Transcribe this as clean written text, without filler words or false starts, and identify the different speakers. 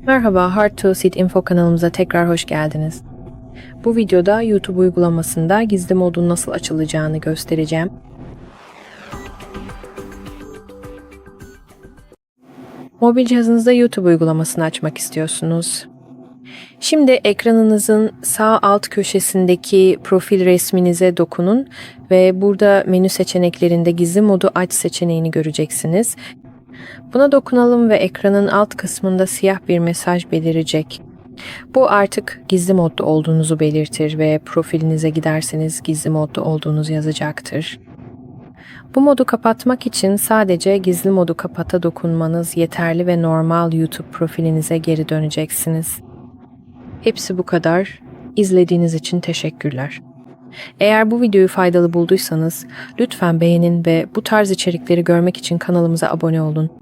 Speaker 1: Merhaba, Hard to Seed Info kanalımıza tekrar hoş geldiniz. Bu videoda YouTube uygulamasında gizli modun nasıl açılacağını göstereceğim. Mobil cihazınızda YouTube uygulamasını açmak istiyorsunuz. Şimdi ekranınızın sağ alt köşesindeki profil resminize dokunun ve burada menü seçeneklerinde gizli modu aç seçeneğini göreceksiniz. Buna dokunalım ve ekranın alt kısmında siyah bir mesaj belirecek. Bu artık gizli modda olduğunuzu belirtir ve profilinize giderseniz gizli modda olduğunuz yazacaktır. Bu modu kapatmak için sadece gizli modu kapata dokunmanız yeterli ve normal YouTube profilinize geri döneceksiniz. Hepsi bu kadar. İzlediğiniz için teşekkürler. Eğer bu videoyu faydalı bulduysanız lütfen beğenin ve bu tarz içerikleri görmek için kanalımıza abone olun.